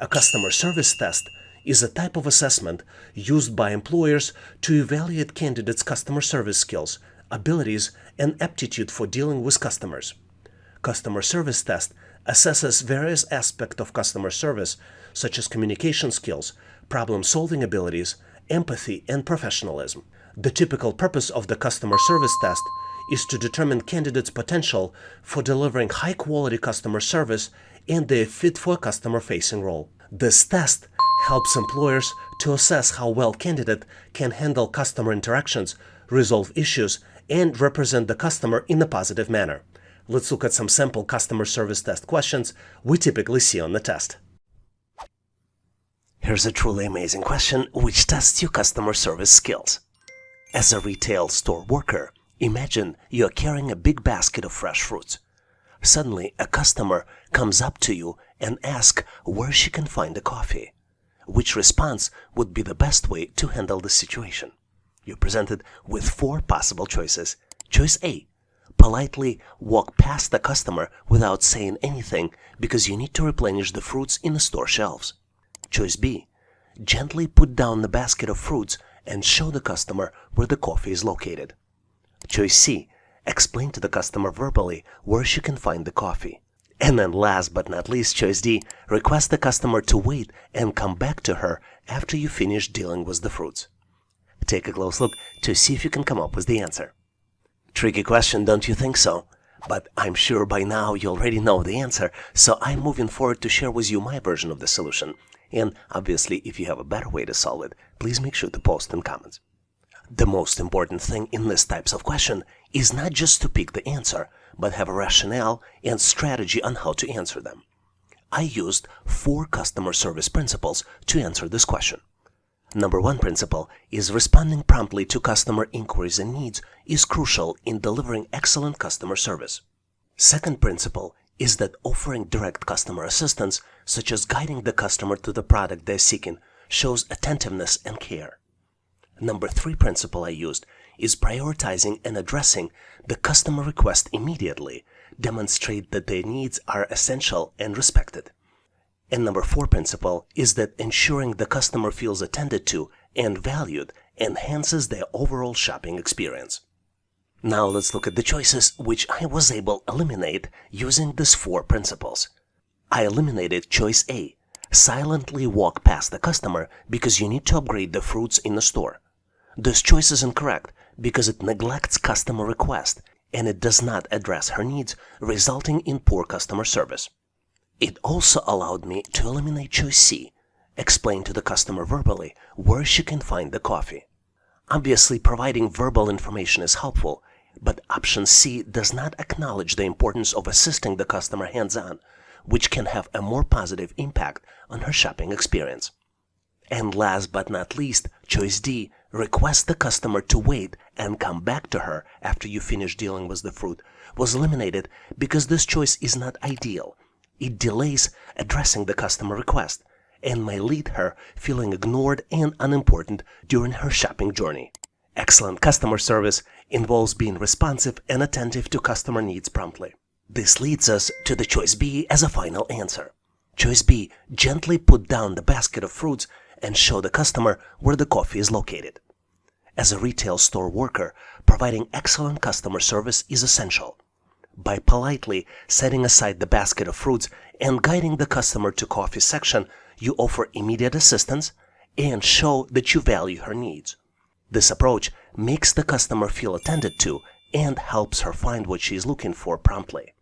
A customer service test is a type of assessment used by employers to evaluate candidates' customer service skills, abilities, and aptitude for dealing with customers. Customer service test assesses various aspects of customer service, such as communication skills, problem-solving abilities, empathy, and professionalism. The typical purpose of the customer service test is to determine candidates' potential for delivering high-quality customer service and their fit for a customer-facing role. This test helps employers to assess how well candidate can handle customer interactions, resolve issues, and represent the customer in a positive manner. Let's look at some sample customer service test questions we typically see on the test. Here's a truly amazing question which tests your customer service skills. As a retail store worker, imagine you're carrying a big basket of fresh fruits. Suddenly, a customer comes up to you and asks where she can find a coffee. Which response would be the best way to handle the situation? You're presented with 4 possible choices. Choice A: politely walk past the customer without saying anything because you need to replenish the fruits in the store shelves. Choice B: gently put down the basket of fruits and show the customer where the coffee is located. Choice C: explain to the customer verbally where she can find the coffee. And then last but not least, choice D: request the customer to wait and come back to her after you finish dealing with the fruits. Take a close look to see if you can come up with the answer. Tricky question, don't you think so? But I'm sure by now you already know the answer, so I'm moving forward to share with you my version of the solution. And obviously, if you have a better way to solve it, please make sure to post in comments. The most important thing in these types of question is not just to pick the answer, but have a rationale and strategy on how to answer them. I used 4 customer service principles to answer this question. Number 1 principle is responding promptly to customer inquiries and needs is crucial in delivering excellent customer service. Second principle is that offering direct customer assistance, such as guiding the customer to the product they're seeking, shows attentiveness and care. Number 3 principle I used is prioritizing and addressing the customer request immediately, demonstrate that their needs are essential and respected. And number 4 principle is that ensuring the customer feels attended to and valued enhances their overall shopping experience. Now let's look at the choices which I was able to eliminate using these 4 principles. I eliminated choice A: silently walk past the customer because you need to upgrade the fruits in the store. This choice is incorrect because it neglects customer request and it does not address her needs, resulting in poor customer service. It also allowed me to eliminate choice C: explain to the customer verbally where she can find the coffee. Obviously, providing verbal information is helpful, but option C does not acknowledge the importance of assisting the customer hands-on, which can have a more positive impact on her shopping experience. And last but not least, choice D: request the customer to wait and come back to her after you finish dealing with the fruit, was eliminated because this choice is not ideal. It delays addressing the customer request and may lead her feeling ignored and unimportant during her shopping journey. Excellent customer service involves being responsive and attentive to customer needs promptly. This leads us to the choice B as a final answer. Choice B: gently put down the basket of fruits and show the customer where the coffee is located. As a retail store worker, providing excellent customer service is essential. By politely setting aside the basket of fruits and guiding the customer to coffee section, you offer immediate assistance and show that you value her needs. This approach makes the customer feel attended to and helps her find what she is looking for promptly.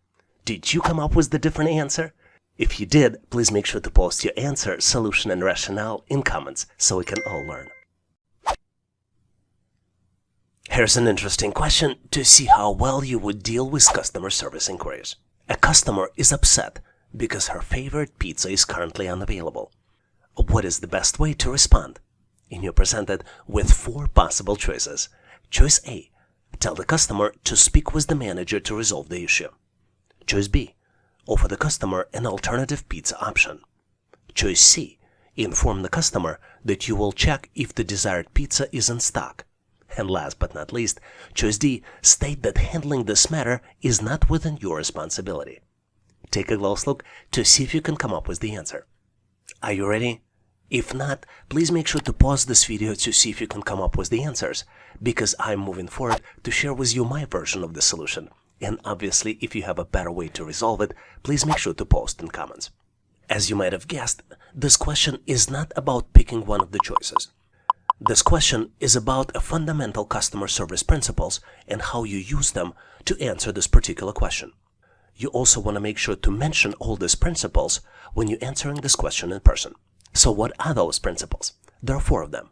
Did you come up with the different answer? If you did, please make sure to post your answer, solution, and rationale in comments so we can all learn. Here's an interesting question to see how well you would deal with customer service inquiries. A customer is upset because her favorite pizza is currently unavailable. What is the best way to respond? And you're presented with 4 possible choices. Choice A: tell the customer to speak with the manager to resolve the issue. Choice B: offer the customer an alternative pizza option. Choice C: inform the customer that you will check if the desired pizza is in stock. And last but not least, choice D: state that handling this matter is not within your responsibility. Take a close look to see if you can come up with the answer. Are you ready? If not, please make sure to pause this video to see if you can come up with the answers, because I'm moving forward to share with you my version of the solution. And obviously, if you have a better way to resolve it, please make sure to post in comments. As you might have guessed, this question is not about picking one of the choices. This question is about fundamental customer service principles and how you use them to answer this particular question. You also want to make sure to mention all these principles when you're answering this question in person. So what are those principles? There are 4 of them.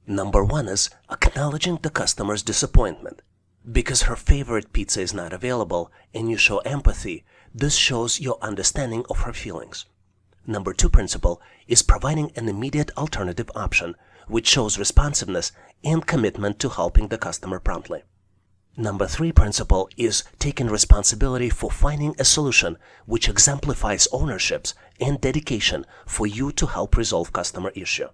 Number 1 is acknowledging the customer's disappointment. Because her favorite pizza is not available and you show empathy, this shows your understanding of her feelings. Number 2 principle is providing an immediate alternative option, which shows responsiveness and commitment to helping the customer promptly. Number 3 principle is taking responsibility for finding a solution, which exemplifies ownerships and dedication for you to help resolve customer issue.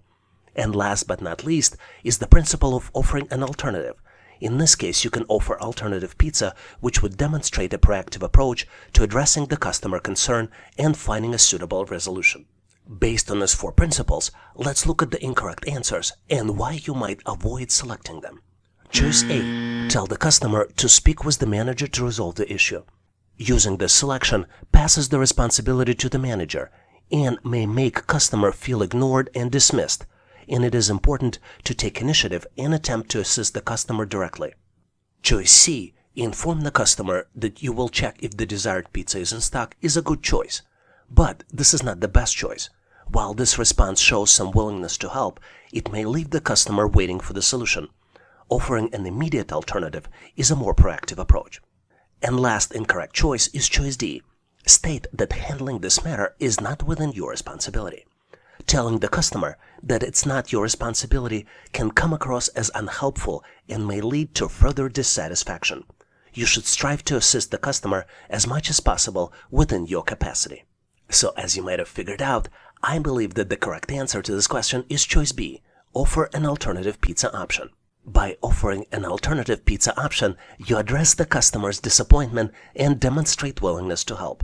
And last but not least is the principle of offering an alternative. In this case, you can offer alternative pizza, which would demonstrate a proactive approach to addressing the customer concern and finding a suitable resolution. Based on these 4 principles, let's look at the incorrect answers and why you might avoid selecting them. Choice A. Tell the customer to speak with the manager to resolve the issue. Using this selection passes the responsibility to the manager and may make customer feel ignored and dismissed, and it is important to take initiative and attempt to assist the customer directly. Choice C. Inform the customer that you will check if the desired pizza is in stock is a good choice. But this is not the best choice. While this response shows some willingness to help, it may leave the customer waiting for the solution. Offering an immediate alternative is a more proactive approach. And last incorrect choice is choice D. State that handling this matter is not within your responsibility. Telling the customer that it's not your responsibility can come across as unhelpful and may lead to further dissatisfaction. You should strive to assist the customer as much as possible within your capacity. So as you might have figured out, I believe that the correct answer to this question is choice B. Offer an alternative pizza option. By offering an alternative pizza option, you address the customer's disappointment and demonstrate willingness to help.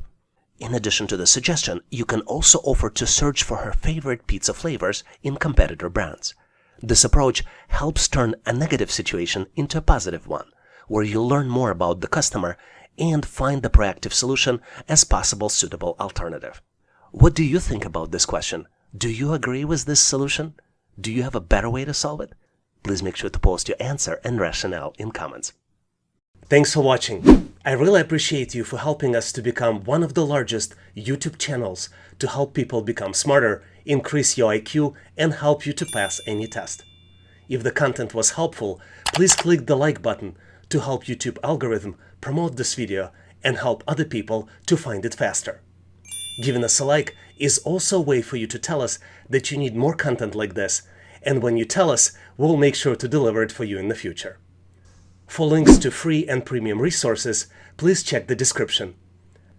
In addition to the suggestion, you can also offer to search for her favorite pizza flavors in competitor brands. This approach helps turn a negative situation into a positive one, where you learn more about the customer and find the proactive solution as possible suitable alternative. What do you think about this question? Do you agree with this solution? Do you have a better way to solve it? Please make sure to post your answer and rationale in comments. Thanks for watching. I really appreciate you for helping us to become one of the largest YouTube channels to help people become smarter, increase your IQ, and help you to pass any test. If the content was helpful, please click the like button to help YouTube algorithm promote this video and help other people to find it faster. Giving us a like is also a way for you to tell us that you need more content like this, and when you tell us, we'll make sure to deliver it for you in the future. For links to free and premium resources, please check the description.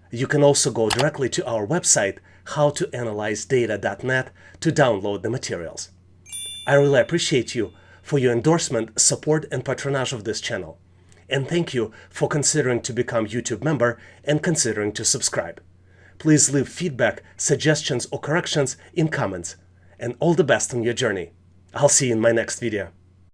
You can also go directly to our website, howtoanalyzedata.net, to download the materials. I really appreciate you for your endorsement, support, and patronage of this channel. And thank you for considering to become YouTube member and considering to subscribe. Please leave feedback, suggestions, or corrections in comments. And all the best on your journey. I'll see you in my next video.